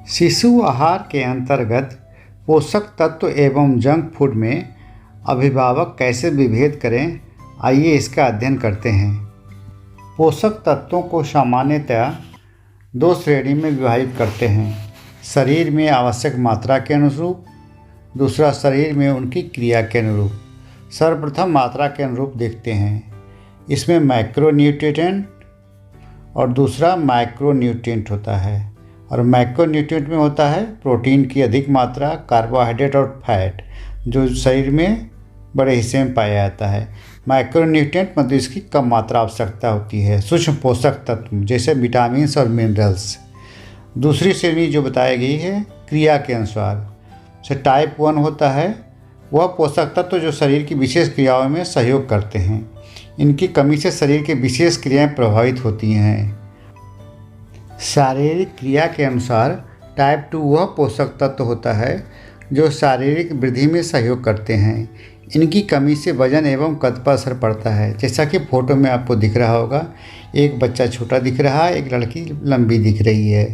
शिशु आहार के अंतर्गत पोषक तत्व एवं जंक फूड में अभिभावक कैसे विभेद करें, आइए इसका अध्ययन करते हैं। पोषक तत्वों को सामान्यतः दो श्रेणी में विभाजित करते हैं। शरीर में आवश्यक मात्रा के अनुरूप, दूसरा शरीर में उनकी क्रिया के अनुरूप। सर्वप्रथम मात्रा के अनुरूप देखते हैं। इसमें मैक्रोन्यूट्रिएंट और दूसरा माइक्रोन्यूट्रिएंट होता है। और मैक्रोन्यूट्रिएंट में होता है प्रोटीन की अधिक मात्रा, कार्बोहाइड्रेट और फैट, जो शरीर में बड़े हिस्से में पाया जाता है। माइक्रोन्यूट्रिएंट मतलब इसकी कम मात्रा आवश्यकता होती है। सूक्ष्म पोषक तत्व जैसे विटामिन और मिनरल्स। दूसरी श्रेणी जो बताई गई है क्रिया के अनुसार, जैसे टाइप 1 होता है वह पोषक तत्व जो शरीर की विशेष क्रियाओं में सहयोग करते हैं। इनकी कमी से शरीर के विशेष क्रियाएं प्रभावित होती हैं। शारीरिक क्रिया के अनुसार टाइप 2 वह पोषक तत्व होता है जो शारीरिक वृद्धि में सहयोग करते हैं। इनकी कमी से वजन एवं कद पर असर पड़ता है। जैसा कि फोटो में आपको दिख रहा होगा, एक बच्चा छोटा दिख रहा है, एक लड़की लंबी दिख रही है।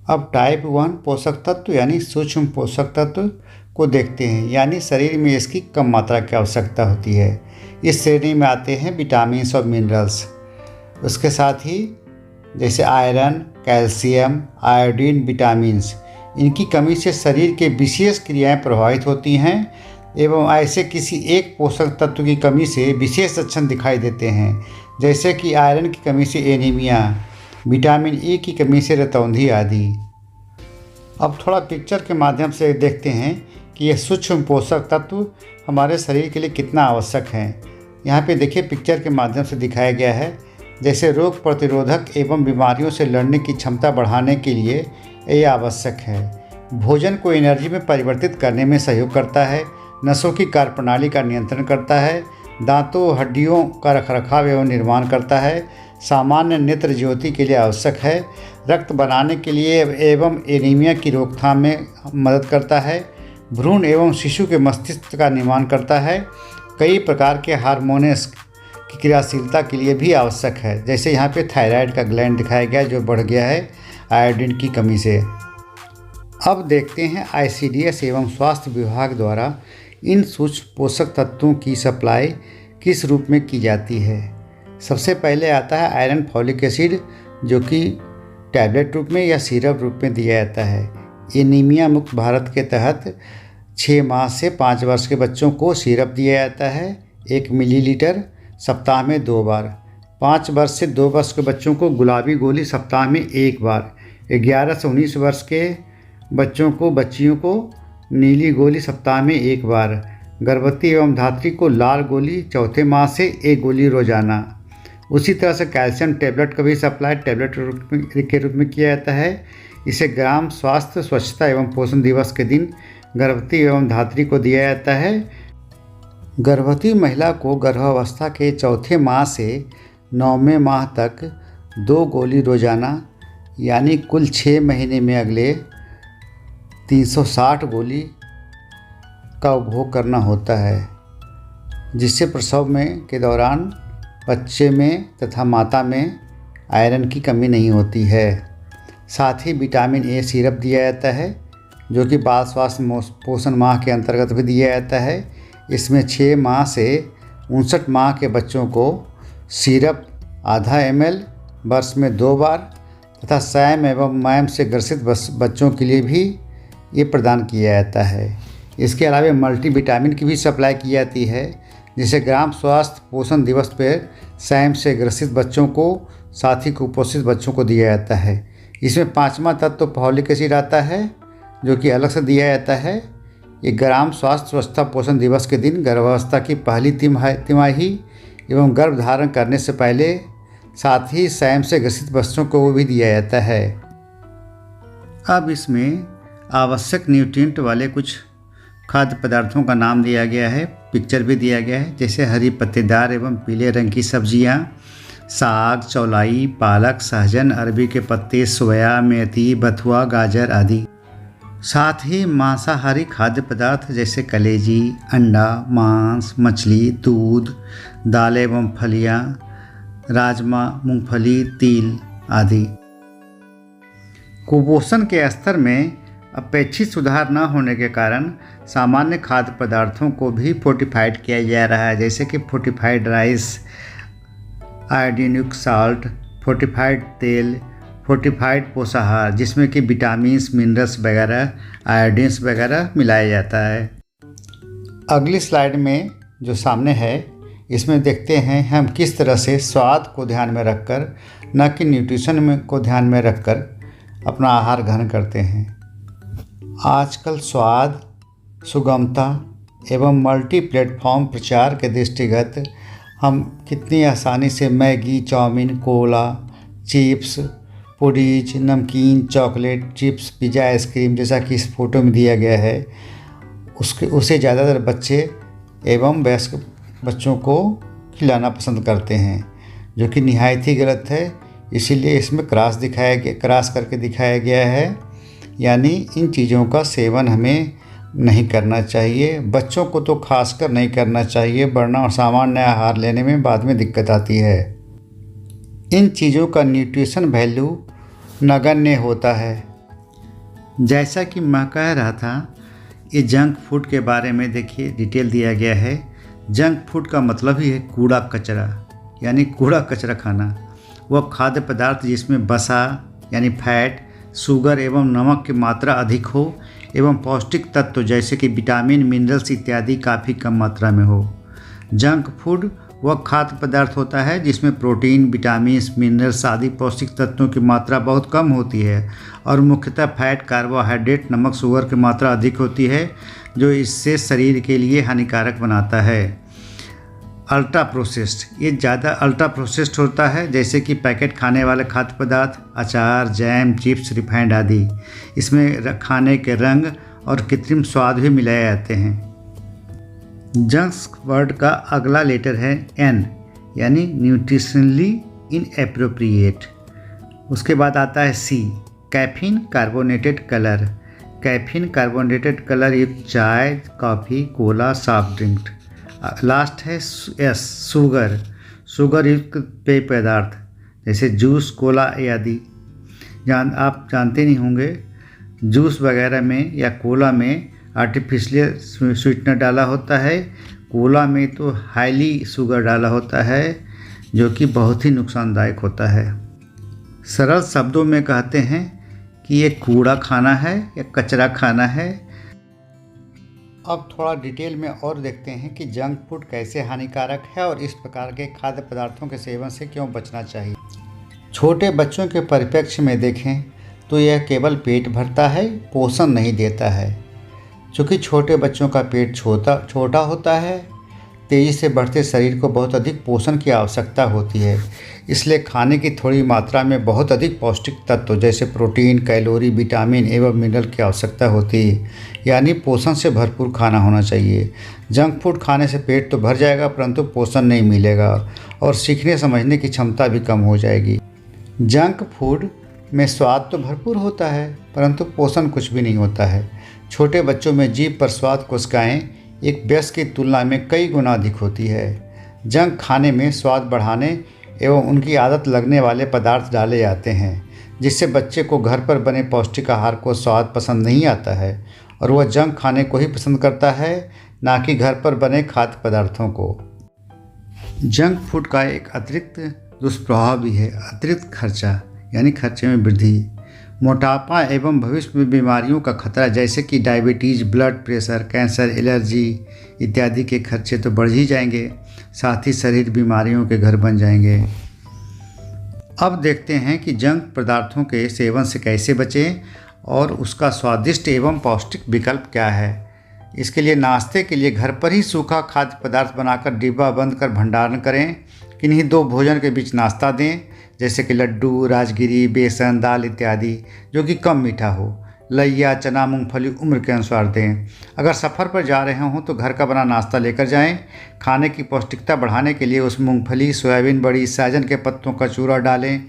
अब टाइप 1 पोषक तत्व यानी सूक्ष्म पोषक तत्व को देखते हैं, यानी शरीर में इसकी कम मात्रा की आवश्यकता होती है। इस श्रेणी में आते हैं विटामिन और मिनरल्स। उसके साथ ही जैसे आयरन, कैल्शियम, आयोडीन, विटामिन्स। इनकी कमी से शरीर के विशेष क्रियाएं प्रभावित होती हैं एवं ऐसे किसी एक पोषक तत्व की कमी से विशेष लक्षण दिखाई देते हैं, जैसे कि आयरन की कमी से एनीमिया, विटामिन ई की कमी से रतौंधी आदि। अब थोड़ा पिक्चर के माध्यम से देखते हैं कि यह सूक्ष्म पोषक तत्व हमारे शरीर के लिए कितना आवश्यक है। यहाँ पे देखिए पिक्चर के माध्यम से दिखाया गया है, जैसे रोग प्रतिरोधक एवं बीमारियों से लड़ने की क्षमता बढ़ाने के लिए यह आवश्यक है। भोजन को एनर्जी में परिवर्तित करने में सहयोग करता है, नसों की कार्यप्रणाली का नियंत्रण करता है, दांतों हड्डियों का रखरखाव एवं निर्माण करता है, सामान्य नेत्र ज्योति के लिए आवश्यक है, रक्त बनाने के लिए एवं एनीमिया की रोकथाम में मदद करता है, भ्रूण एवं शिशु के मस्तिष्क का निर्माण करता है, कई प्रकार के हार्मोन्स की क्रियाशीलता के लिए भी आवश्यक है। जैसे यहाँ पे थायराइड का ग्लैंड दिखाया गया जो बढ़ गया है आयोडीन की कमी से। अब देखते हैं आईसीडीएस एवं स्वास्थ्य विभाग द्वारा इन सूक्ष्म पोषक तत्वों की सप्लाई किस रूप में की जाती है। सबसे पहले आता है आयरन फॉलिक एसिड, जो कि टैबलेट रूप में या सिरप रूप में दिया जाता है। एनीमिया मुक्त भारत के तहत 6 माह से 5 वर्ष के बच्चों को सिरप दिया जाता है 1 मिलीलीटर सप्ताह में 2 बार। 5 वर्ष से 2 वर्ष के बच्चों को गुलाबी गोली सप्ताह में 1 बार। 11 से 19 वर्ष के बच्चियों को नीली गोली सप्ताह में 1 बार। गर्भवती एवं धात्री को लाल गोली चौथे माह से 1 गोली रोजाना। उसी तरह से कैल्शियम टैबलेट का भी सप्लाई टैबलेट के रूप में किया जाता है। इसे ग्राम स्वास्थ्य स्वच्छता एवं पोषण दिवस के दिन गर्भवती एवं धात्री को दिया जाता है। गर्भवती महिला को गर्भावस्था के चौथे माह से 9वें माह तक 2 गोली रोजाना, यानी कुल 6 महीने में अगले 360 गोली का उपभोग करना होता है, जिससे प्रसव के दौरान बच्चे में तथा माता में आयरन की कमी नहीं होती है। साथ ही विटामिन ए सिरप दिया जाता है, जो कि बाल स्वास्थ्य पोषण माह के अंतर्गत भी दिया जाता है। इसमें 6 माह से 59 माह के बच्चों को सिरप आधा ml वर्ष में 2 बार तथा सैम एवं मैम से ग्रसित बच्चों के लिए भी ये प्रदान किया जाता है। इसके अलावा मल्टीविटामिन की भी सप्लाई की जाती है, जिसे ग्राम स्वास्थ्य पोषण दिवस पर सैम से ग्रसित बच्चों को, साथ ही कुपोषित बच्चों को दिया जाता है। इसमें 5वां तत्व फॉलिक एसिड आता है, जो कि अलग से दिया जाता है। ये ग्राम स्वास्थ्य स्वच्छता पोषण दिवस के दिन गर्भावस्था की पहली तिमाही एवं गर्भ धारण करने से पहले, साथ ही सैम से ग्रसित बच्चों को भी दिया जाता है। अब इसमें आवश्यक न्यूट्रिएंट वाले कुछ खाद्य पदार्थों का नाम दिया गया है, पिक्चर भी दिया गया है, जैसे हरी पत्तेदार एवं पीले रंग की सब्जियां, साग, चौलाई, पालक, सहजन, अरबी के पत्ते, सोया, मेथी, बथुआ, गाजर आदि। साथ ही मांसाहारी खाद्य पदार्थ जैसे कलेजी, अंडा, मांस, मछली, दूध, दालें एवं फलियां, राजमा, मूंगफली, तिल आदि। कुपोषण के स्तर में अपेक्षित सुधार न होने के कारण सामान्य खाद्य पदार्थों को भी फोर्टिफाइड किया जा रहा है, जैसे कि fortified rice, iodine salt, fortified तेल, फोर्टिफाइड पोषाहार जिसमें कि विटामिन्स, मिनरल्स वगैरह, आयोडीन्स वगैरह मिलाया जाता है। अगली स्लाइड में जो सामने है इसमें देखते हैं हम किस तरह से स्वाद को ध्यान में रखकर, न कि न्यूट्रिशन में को ध्यान में रखकर अपना आहार ग्रहण करते हैं। आजकल स्वाद, सुगमता एवं मल्टी प्लेटफॉर्म प्रचार के दृष्टिगत हम कितनी आसानी से मैगी, चाउमीन, कोला, चिप्स, पुडीज, नमकीन, चॉकलेट, चिप्स, पिज़्ज़ा, आइसक्रीम जैसा कि इस फोटो में दिया गया है उसे ज़्यादातर बच्चे एवं वयस्क बच्चों को खिलाना पसंद करते हैं, जो कि निहायत ही गलत है। इसीलिए इसमें क्रॉस करके दिखाया गया है, यानी इन चीज़ों का सेवन हमें नहीं करना चाहिए। बच्चों को तो खासकर नहीं करना चाहिए, वरना सामान्य आहार लेने में बाद में दिक्कत आती है। इन चीज़ों का न्यूट्रिशन वैल्यू नगण्य होता है। जैसा कि मैं कह रहा था, ये जंक फूड के बारे में देखिए डिटेल दिया गया है। जंक फूड का मतलब ही है कूड़ा कचरा, यानी कूड़ा कचरा खाना। वह खाद्य पदार्थ जिसमें वसा यानी फैट, शुगर एवं नमक की मात्रा अधिक हो एवं पौष्टिक तत्व जैसे कि विटामिन, मिनरल्स इत्यादि काफ़ी कम मात्रा में हो। जंक फूड वह खाद्य पदार्थ होता है जिसमें प्रोटीन, विटामिन्स, मिनरल्स आदि पौष्टिक तत्वों की मात्रा बहुत कम होती है और मुख्यतः फैट, कार्बोहाइड्रेट, नमक, शुगर की मात्रा अधिक होती है, जो इससे शरीर के लिए हानिकारक बनाता है। अल्ट्रा प्रोसेस्ड, ये ज़्यादा अल्ट्रा प्रोसेस्ड होता है, जैसे कि पैकेट खाने वाले खाद्य पदार्थ, अचार, जैम, चिप्स, रिफाइंड आदि। इसमें खाने के रंग और कृत्रिम स्वाद भी मिलाए जाते हैं। जंक वर्ड का अगला लेटर है एन, यानी न्यूट्रिशनली इनएप्रोप्रिएट। उसके बाद आता है C, caffeine carbonated colour. Caffeine carbonated colour युक्त चाय, coffee, cola, soft drink. Last है एस, शुगर युक्त पेय पदार्थ जैसे जूस, कोला आदि। आप जानते नहीं होंगे, जूस वगैरह में या कोला में आर्टिफिशियल स्वीटनर डाला होता है। कोला में तो हाईली शुगर डाला होता है, जो कि बहुत ही नुकसानदायक होता है। सरल शब्दों में कहते हैं कि ये कूड़ा खाना है या कचरा खाना है। अब थोड़ा डिटेल में और देखते हैं कि जंक फूड कैसे हानिकारक है और इस प्रकार के खाद्य पदार्थों के सेवन से क्यों बचना चाहिए। छोटे बच्चों के परिप्रेक्ष्य में देखें तो यह केवल पेट भरता है, पोषण नहीं देता है। चूँकि छोटे बच्चों का पेट छोटा होता है, तेज़ी से बढ़ते शरीर को बहुत अधिक पोषण की आवश्यकता होती है। इसलिए खाने की थोड़ी मात्रा में बहुत अधिक पौष्टिक तत्व जैसे प्रोटीन, कैलोरी, विटामिन एवं मिनरल की आवश्यकता होती है, यानी पोषण से भरपूर खाना होना चाहिए। जंक फूड खाने से पेट तो भर जाएगा, परंतु पोषण नहीं मिलेगा और सीखने समझने की क्षमता भी कम हो जाएगी। जंक फूड में स्वाद तो भरपूर होता है, परंतु पोषण कुछ भी नहीं होता है। छोटे बच्चों में जीभ पर स्वाद कोशिकाएं एक वयस्क की तुलना में कई गुना अधिक होती है। जंक खाने में स्वाद बढ़ाने एवं उनकी आदत लगने वाले पदार्थ डाले जाते हैं, जिससे बच्चे को घर पर बने पौष्टिक आहार को स्वाद पसंद नहीं आता है और वह जंक खाने को ही पसंद करता है, ना कि घर पर बने खाद्य पदार्थों को। जंक फूड का एक अतिरिक्त दुष्प्रभाव भी है अतिरिक्त खर्चा, यानी खर्चे में वृद्धि। मोटापा एवं भविष्य में बीमारियों का खतरा जैसे कि diabetes, blood pressure, cancer, allergy इत्यादि के खर्चे तो बढ़ ही जाएंगे, साथ ही शरीर बीमारियों के घर बन जाएंगे। अब देखते हैं कि जंक पदार्थों के सेवन से कैसे बचें और उसका स्वादिष्ट एवं पौष्टिक विकल्प क्या है। इसके लिए नाश्ते के लिए घर पर ही सूखा खाद्य पदार्थ बनाकर डिब्बा बंद कर भंडारण करें। किन्हीं दो भोजन के बीच नाश्ता दें, जैसे कि लड्डू, राजगिरी, बेसन, दाल इत्यादि, जो कि कम मीठा हो। लैया, चना, मूंगफली उम्र के अनुसार दें। अगर सफ़र पर जा रहे हों तो घर का बना नाश्ता लेकर जाएं। खाने की पौष्टिकता बढ़ाने के लिए उसमें मूंगफली, सोयाबीन बड़ी, सहजन के पत्तों का चूरा डालें।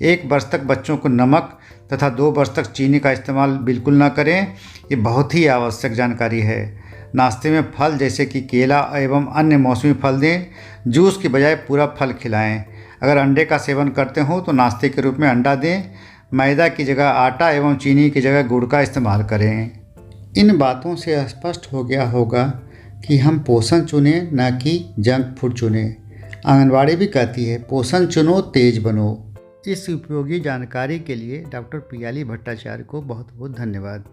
1 वर्ष तक बच्चों को नमक तथा 2 वर्ष तक चीनी का इस्तेमाल बिल्कुल ना करें। ये बहुत ही आवश्यक जानकारी है। नाश्ते में फल जैसे कि केला एवं अन्य मौसमी फल दें। जूस की बजाय पूरा फल खिलाएं। अगर अंडे का सेवन करते हो तो नाश्ते के रूप में अंडा दें। मैदा की जगह आटा एवं चीनी की जगह गुड़ का इस्तेमाल करें। इन बातों से स्पष्ट हो गया होगा कि हम पोषण चुनें, न कि जंक फूड चुनें। आंगनबाड़ी भी कहती है, पोषण चुनो, तेज बनो। इस उपयोगी जानकारी के लिए डॉक्टर पियाली भट्टाचार्य को बहुत बहुत धन्यवाद।